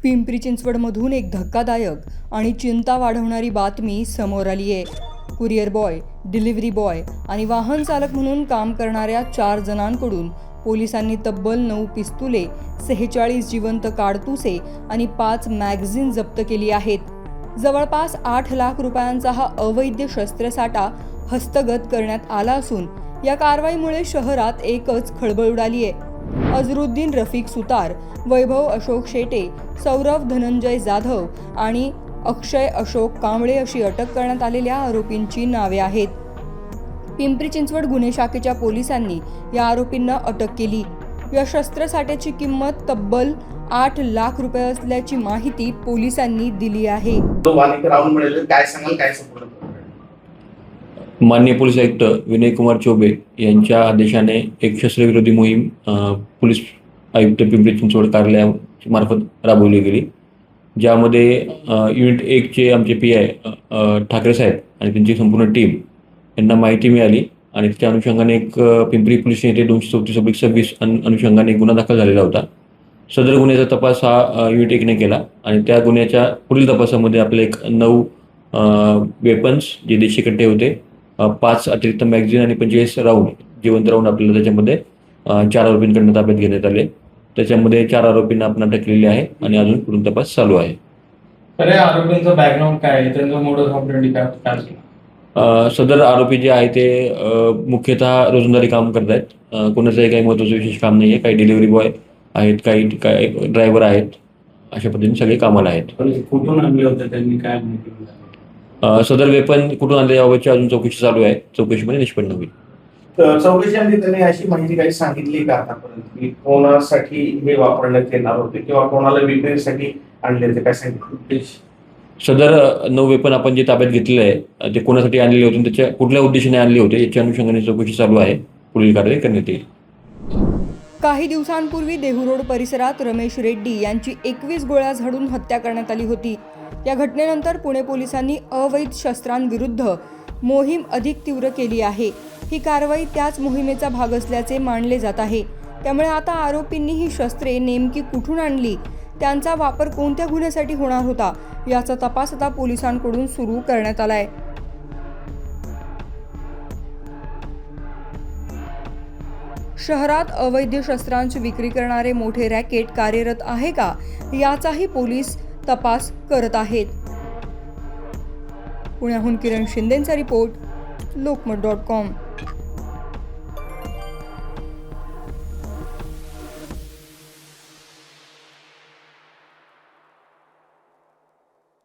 पिंपरी चिंचवडमधून एक धक्कादायक आणि चिंता वाढवणारी बातमी समोर आली आहे. कुरिअर बॉय, डिलिव्हरी बॉय आणि वाहन चालक म्हणून काम करणाऱ्या 4 जणांकडून पोलिसांनी तब्बल 9 पिस्तुले, 46 जिवंत काडतुसे आणि 5 मॅगझिन जप्त केली आहेत. जवळपास 8 लाख रुपयांचा हा अवैध शस्त्रसाठा हस्तगत करण्यात आला असून या कारवाईमुळे शहरात एकच खळबळ उडाली आहे. अझरुद्दीन रफिक सुतार, वैभव अशोक शेटे, सौरभ धनंजय जाधव आणि अक्षय अशोक कांबळे अशी अटक करण्यात आलेल्या आरोपींची नावे आहेत. पिंपरी चिंचवड गुन्हे शाखेच्या पोलिसांनी या आरोपींना अटक केली. या शस्त्रसाठ्याची किंमत तब्बल 8 लाख रुपये असल्याची माहिती पोलिसांनी दिली आहे. माननीय पोलीस आयुक्त विनय कुमार चौबे यांच्या आदेशाने एक शस्त्रविरोधी मोहीम पोलीस आयुक्त पिंपरी चिंचवड कार्यालयामार्फत राबवली गेली, ज्यामध्ये युनिट 1चे आमचे PI ठाकरे साहेब आणि त्यांची संपूर्ण टीम यांना माहिती मिळाली आणि त्या अनुषंगाने एक पिंपरी पोलीस येथे 234/26 अनुषंगाने गुन्हा दाखल झालेला होता. सदर गुन्ह्याचा तपास हा युनिट 1ने केला आणि त्या गुन्ह्याच्या पुढील तपासामध्ये आपले 9 वेपन्स जे देशी कट्टे होते, 5 अतिरिक्त मॅगझिन आणि 45 राऊंड जिवंत राऊंड आपल्याला त्याच्यामध्ये 4 आरोपींकडून ताब्यात घेण्यात आले. त्याच्यामध्ये 4 आरोपींना आपण अटक केलेली आहे आणि अजून पुढील तपास चालू आहे. तर या आरोपींचं बॅकग्राऊंड काय आहे, त्यांचं मोडस ऑपरेंडी काय? सदर आरोपी जे आहे ते मुख्यतः रोजंदारी काम करत आहेत. कोणाचंही काही महत्त्वाचं विशेष काम नाही आहे. काही डिलिव्हरी बॉय आहेत, काही ड्रायव्हर आहेत, अशा पद्धतीने सगळे कामाला आहेत. कुठून आणले होते त्यांनी, काय माहिती? सदर वेपन कुठून आणले याबाबतची अजून चौकशी चालू आहे. चौकशीमध्ये निष्पन्न होईल. चौकशीमध्ये त्यांनी अशी माहिती काही सांगितली का आतापर्यंत की कोणासाठी हे वापरण्यात येणार होते किंवा कोणाला विक्रीसाठी आणले होते, काय सांगितलं? सदर 9 वेपन आपण जे ताब्यात घेतलेले आहे ते कोणासाठी आणलेले होते, त्याच्या कुठल्या उद्देशाने आणले होते याच्या अनुषंगाने चौकशी चालू आहे. पुढील कारवाई करण्यात येईल. काही दिवसांपूर्वी देहू रोड परिसरात रमेश रेड्डी यांची 21 गोळ्या झाडून हत्या करण्यात आली होती. या घटनेनंतर पुणे पोलिसांनी अवैध शस्त्रांविरुद्ध मोहीम अधिक तीव्र केली आहे. ही कारवाई त्याच मोहिमेचा भाग असल्याचे मानले जात आहे. त्यामुळे आता आरोपींनी ही शस्त्रे नेमकी कुठून आणली, त्यांचा वापर कोणत्या गुन्ह्यासाठी होणार होता याचा तपास आता पोलिसांकडून सुरू करण्यात आलाय. शहरात अवैध शस्त्रांची विक्री करणारे मोठे रॅकेट कार्यरत आहे का याचाही पोलीस तपास करत आहेत. पुण्याहून किरण शिंदेंचा रिपोर्ट, लोकमत.com.